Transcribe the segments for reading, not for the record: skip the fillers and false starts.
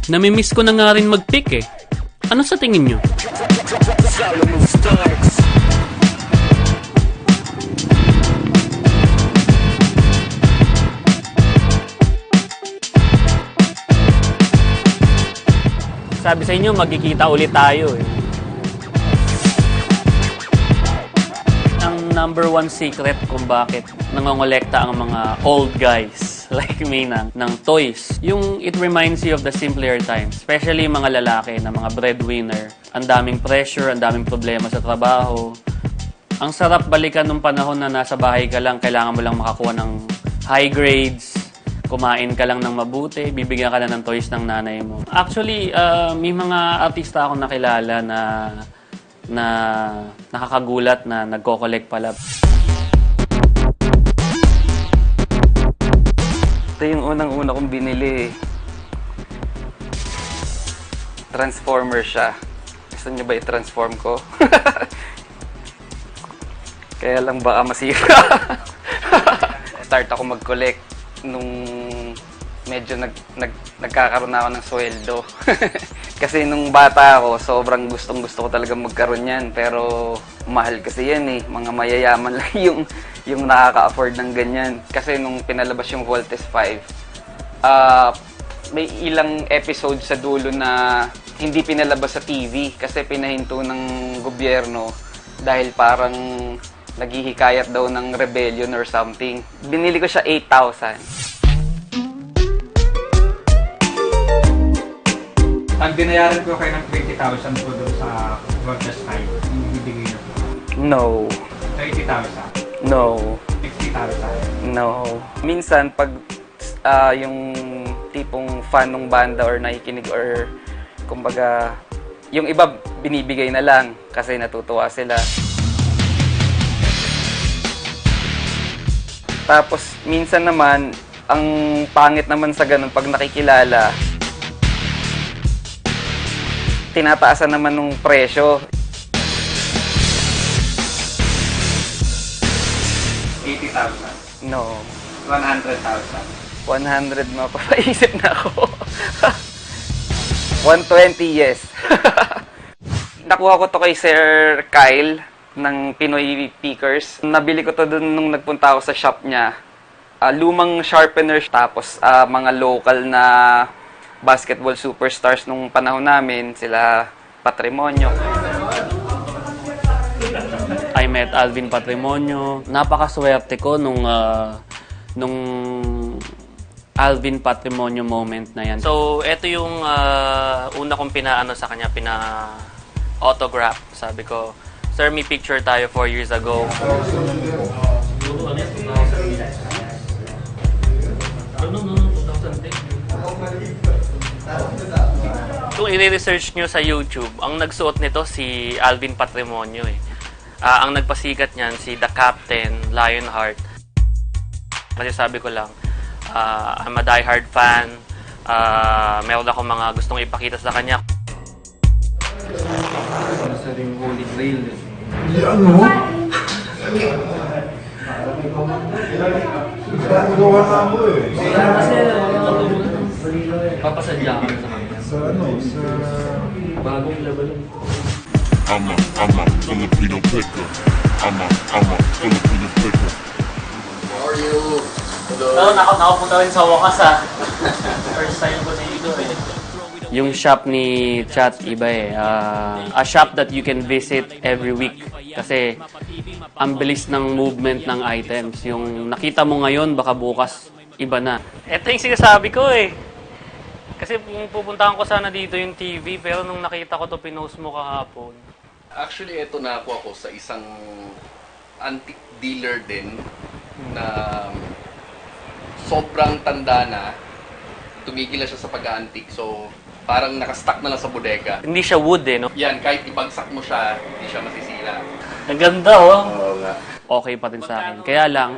Namimiss ko na nga rin mag-pick eh. Ano sa tingin nyo? Sabi sa inyo, magkikita ulit tayo eh. Ang number one secret kung bakit nangongolekta ang mga old guys like me ng toys. Yung it reminds you of the simpler times. Especially mga lalaki na mga breadwinner. Ang daming pressure, ang daming problema sa trabaho. Ang sarap balikan nung panahon na nasa bahay ka lang, kailangan mo lang makakuha ng high grades, kumain ka lang ng mabuti, bibigyan ka lang ng toys ng nanay mo. Actually, may mga artista akong nakilala na nakakagulat na nagko-collect pala. Ito yung unang-una kong binili. Transformer siya. Gusto niyo ba i-transform ko? Kaya lang baka masira. Start ako mag-collect nung medyo nagkakaroon na ako ng sweldo. Kasi nung bata ako, sobrang gustong-gusto ko talaga magkaroon yan. Pero mahal kasi yan eh. Mga mayayaman lang yung nakaka-afford ng ganyan. Kasi nung pinalabas yung Voltes 5, may ilang episode sa dulo na hindi pinalabas sa TV kasi pinahinto ng gobyerno dahil parang naghihikayat daw ng rebellion or something. Binili ko siya 8,000. Pag binayaran ko kayo ng 20,000 po doon sa Voltes 5, ibibigay niyo po. No. 30,000. No. 60,000. No. Minsan, pag yung tipong fan ng banda or nakikinig or kumbaga, yung iba binibigay na lang kasi natutuwa sila. Tapos, minsan naman, ang pangit naman sa ganun pag nakikilala, tinataasan naman ng presyo. 80,000. No. 100,000. 100, mapapaisip na ako. 120, yes. Nakuha ko to kay Sir Kyle ng Pinoy Pickers. Nabili ko to dun nung nagpunta ako sa shop niya. Lumang sharpener, tapos mga local na basketball superstars nung panahon namin, sila Patrimonio. I met Alvin Patrimonio. Napakaswerte ko nung Alvin Patrimonio moment na yan. So, ito yung una kong pinaano sa kanya, pina-autograph. Sabi ko, sir, may picture tayo 4 years ago. Kung i-research nyo sa YouTube, ang nagsuot nito si Alvin Patrimonio eh. Ang nagpasikat niyan si The Captain, Lionheart. Kasi sabi ko lang, I'm a diehard fan. Meron akong mga gustong ipakita sa kanya. Nasa rin Holy Grail. Ano? Gawa na ako eh. Papasadya ka sa kanya. Sa ano? Sa... Bagong laban. I'm a Filipino picker. I'm a Filipino picker. How are you? Oo, nakapunta rin sa wakas ha. First time ko dito eh. Yung shop ni Chat, iba eh. A shop that you can visit every week. Kasi ang bilis ng movement ng items. Yung nakita mo ngayon, baka bukas, iba na. Ito yung sinasabi ko eh. Kasi pupuntahan ko sana dito yung TV, pero nung nakita ko to pinost mo kahapon. Actually, ito na ako sa isang antique dealer din na sobrang tanda na. Tumigil na siya sa pag-antique. So, parang nakastock na lang sa bodega. Hindi siya wood eh, no? Yan, kahit ibagsak mo siya, hindi siya masisira. Ang ganda oh. Oo nga. Okay pa rin sa akin. Kaya lang,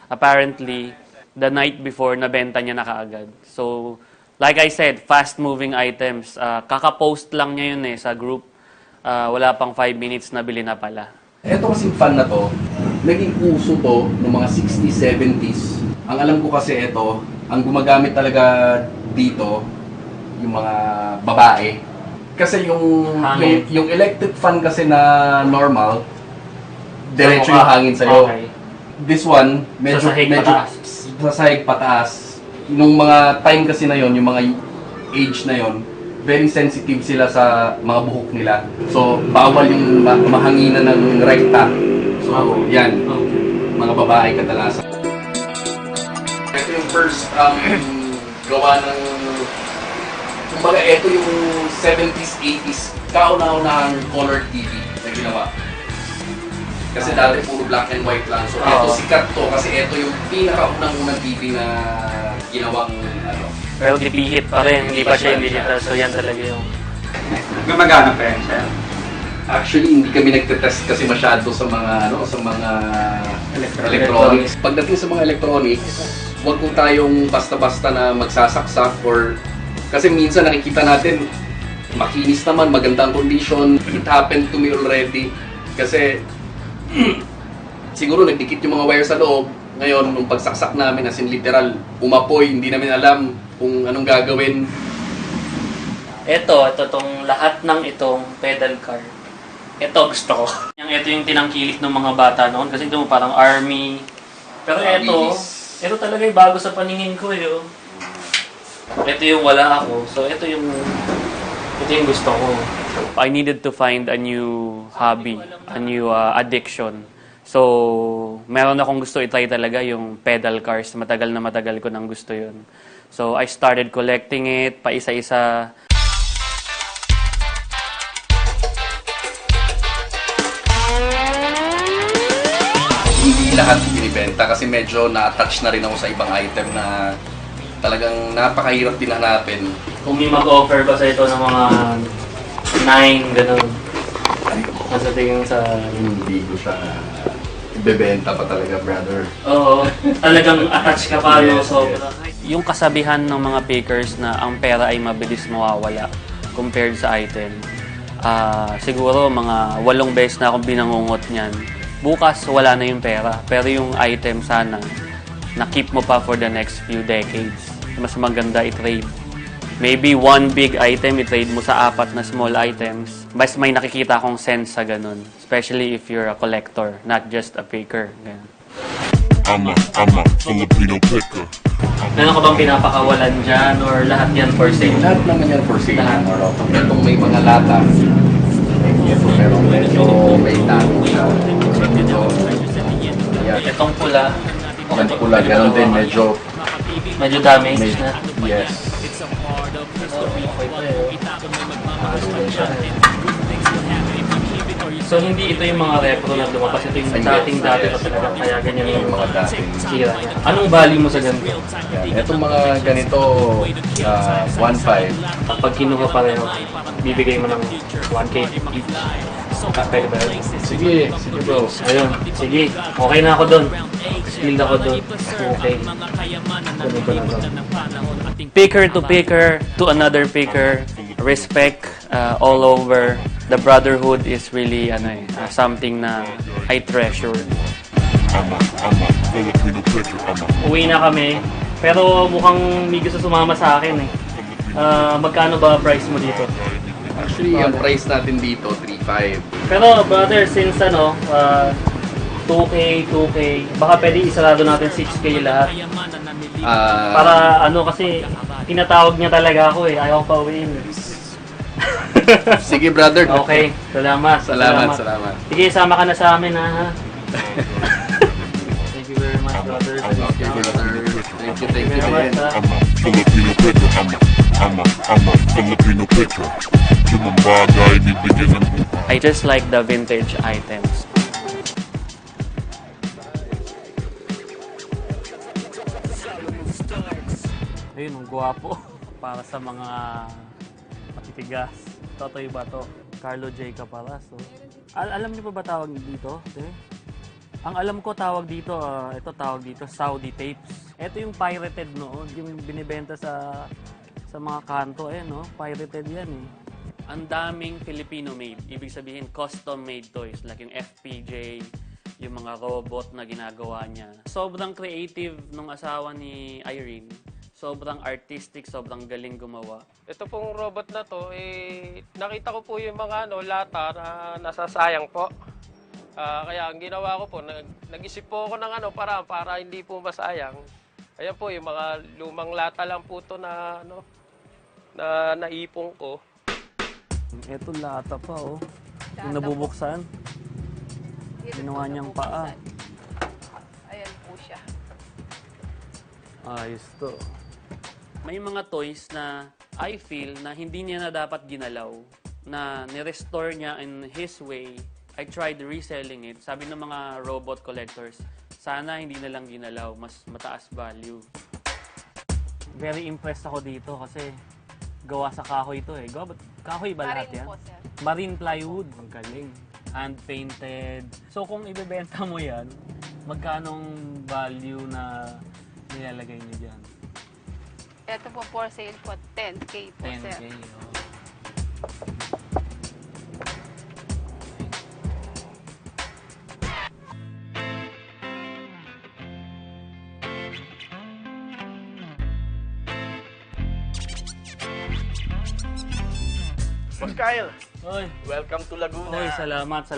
apparently, the night before, nabenta niya na kaagad. So, like I said, fast-moving items. Kaka-post lang niya yun eh sa group. Wala pang 5 minutes na bili na pala. Ito kasing fan na to, naging uso to ng mga 60s, 70s. Ang alam ko kasi ito, ang gumagamit talaga dito, yung mga babae. Kasi Hangin. yung electric fan kasi na normal, diretso Sa mukha. yung hangin sa'yo. Okay. This one, medyo, Sasahig medyo pataas. sasahig pataas. Nung mga time kasi na yon, yung mga age na yon, very sensitive sila sa mga buhok nila. So, bawal yung mahanginan ng rekta. So, yan. Okay. Mga babae kadalasan. Ito yung first gawa ng... Kumbaga, ito yung 70s, 80s, kauna-unahang color TV na ginawa. Kasi dati puro black and white lang. So, ito Oo. sikat to kasi ito yung pinakaunang-unang TV na ginawang ano. Pero dipihit pa rin, hindi pa siya digital. So yan talaga yung... Gumagana pa yan, sir. Actually, hindi kami nagte-test kasi masyado sa mga sa mga electronics. Pagdating sa mga electronics, huwag po tayong basta-basta na magsasaksak or kasi minsan nakikita natin makinis naman, magandang condition. It happened to me already kasi siguro nagdikit yung mga wire sa loob. Ngayon, nung pagsaksak namin, as in literal, umapoy, hindi namin alam kung anong gagawin. Ito tong lahat ng itong pedal car. Ito gusto ko. Ito yung tinangkilik ng mga bata noon kasi ito parang army. Pero ito talaga yung bago sa paningin ko eh. Oh. Ito yung wala ako. So ito yung gusto ko. I needed to find a new hobby, a new addiction. So, meron akong gusto i-try talaga yung pedal cars. Matagal ko nang gusto yun. So, I started collecting it, paisa-isa. Hindi lahat binibenta kasi medyo na-attach na rin ako sa ibang item na talagang napakahirap din hanapin. Kung may mag-offer ba sa ito ng mga 9, gano'n. Nasa tingin sa... Hindi ko siya ibebenta pa talaga, brother. Oo, talagang attach ka pa, no? Yes, Sobra. Yung kasabihan ng mga pickers na ang pera ay mabilis mawawala compared sa item. Siguro mga 8 beses na akong binangungot niyan. Bukas, wala na yung pera. Pero yung item sana, na-keep mo pa for the next few decades. Mas maganda i-trade. Maybe one big item, i-trade mo sa 4 na small items. Mas may nakikita akong sense sa ganun. Especially if you're a collector, not just a picker. Ganun. I'm a Filipino picker. Meron ka bang pinapakawalan dyan or lahat yan for sale? Lahat naman yan for sale. Lahat. Itong may mga lata. Ito, pero medyo may dami siya. Ito, yan. Itong pula, Ang pula, ganun din, medyo medyo damaged may, na. yes. So hindi ito yung mga repro na lumabas, ito yung dating dati pa talaga, kaya ganyan yung Yung mga dating. sira niya. Anong value mo sa ganito? Yan. Itong mga ganito, 1.5. Pag kinuha pareho, bibigay mo ng 1K each. Pwede ba yun? Sige bro. Ayun, sige. Okay na ako doon. Skilled ako doon. Okay. Kunin ko na doon. Picker to picker, to another picker. Respect all over. The brotherhood is really something na I treasure. I'm a Filipino picker. Uwi na kami. Pero mukhang may gusto sumama sa akin eh. Magkano ba price mo dito? Actually, ang price natin dito, 3.5. Pero brother, since 2K, baka pwede isarado natin 6K lahat. Para kasi tinatawag niya talaga ako eh. Ayaw pa uwiin. Sige brother. Okay, salamat. Salamat. Sige, sama ka na sa amin ha. Thank you very much brother. Okay brother. Thank you Very much, din. ha. I'm a Filipino picker. I'm a Filipino picker. Yung mga bagay bibigyan ng I just like the vintage items. Ayun, ang gwapo. Para sa mga matitigas. Totoy ba to? Carlo J. Caparazo. Alam niyo pa ba tawag dito? Ang alam ko tawag dito, ito tawag dito, Saudi tapes. Ito yung pirated noon, yung binibenta sa mga kanto, no? Pirated yan eh. Ang daming Filipino-made. Ibig sabihin, custom-made toys. Like yung FPJ, yung mga robot na ginagawa niya. Sobrang creative nung asawa ni Irene. Sobrang artistic, sobrang galing gumawa. Ito pong robot na to, nakita ko po yung mga lata na nasasayang po. Kaya ang ginawa ko po, nag-isip po ako ng para hindi po masayang. Ayan po, yung mga lumang lata lang po to na naipong ko. Ito lata pa, oh. Yung Lata nabubuksan. Dito Ginawa po niyang nabubuksan. paa. Ayan po siya. Ayos to. May mga toys na I feel na hindi niya na dapat ginalaw. Na nirestore niya in his way. I tried reselling it. Sabi ng mga robot collectors, sana hindi na lang ginalaw. Mas mataas value. Very impressed ako dito kasi gawa sa kahoy to eh. Kahoy ba lahat Marine yan? po, sir. Marine plywood. Ang galing. Hand-painted. So kung ibebenta mo yan, magkanong value na nilalagay niyo dyan? Ito po for sale po, 10K po, 10K. sir. Oh. Boss Kyle, Oy, welcome to Laguna. oy, salamat sa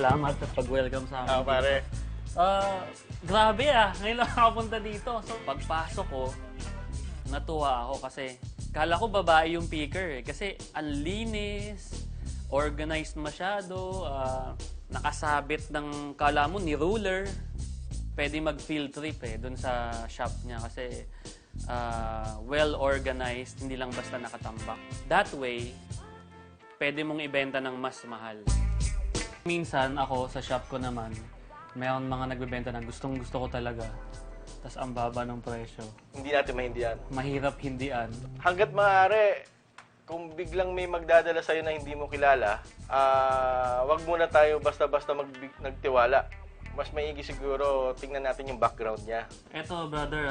pag-welcome sa amin. Pare. Grabe ngayon lang nakapunta dito. So, pagpasok ko, natuwa ako kasi kala ko babae yung picker eh. Kasi ang linis, organized masyado, nakasabit ng kala mo ni ruler. Pwede mag-field trip eh dun sa shop niya kasi well-organized, hindi lang basta nakatambak. That way, pwede mong ibenta ng mas mahal. Minsan ako sa shop ko naman, mayroon mga nagbebenta na gustong-gusto ko talaga. Tapos ang baba ng presyo. Hindi natin maintindihan. Mahirap hindian. Hanggat maaari, kung biglang may magdadala sa'yo na hindi mo kilala, wag muna tayo basta-basta nagtiwala. Mas maigi siguro tingnan natin yung background niya. Eto brother,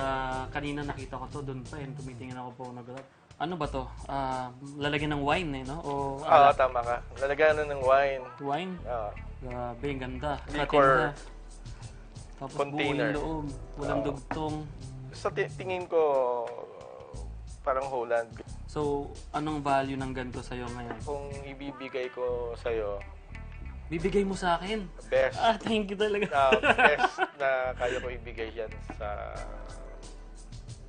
kanina nakita ko to doon pa eh. Tumitingin ako po nag-grab. Ano ba to? Lalagyan ng wine eh, no? O Oo, tama ka. Lalagyan na ng wine. wine? Oo. Grabe, ang ganda. Liquor. Katin na. Tapos Container. buo yung loob. Walang Oo. dugtong. Sa tingin ko, parang Holland. So, anong value ng ganito sa'yo ngayon? Kung ibibigay ko sa'yo, Bibigay mo sa akin? best. Thank you talaga. Best na kaya ko ibigay yan sa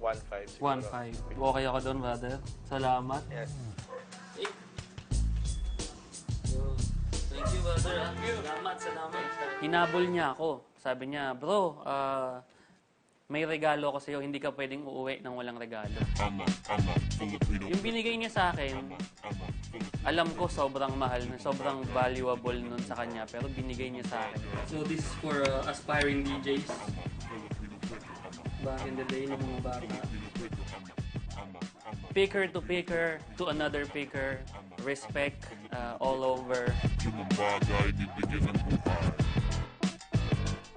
1.5 siguro. 1.5. Okay ako doon, brother. Salamat. Yes. Thank you, brother. Salamat. Hinabol niya ako. Sabi niya, bro, may regalo ko sa'yo. Hindi ka pwedeng uuwi nang walang regalo. I'm a Filipino. Yung binigay niya sa akin, alam ko sobrang mahal na, sobrang valuable nun sa kanya, pero binigay niya sa akin. So this is for aspiring DJs. Back in the day ng mga bata. Picker to another picker. Respect all over. Yung mga bagay, di bigyan ng buhay.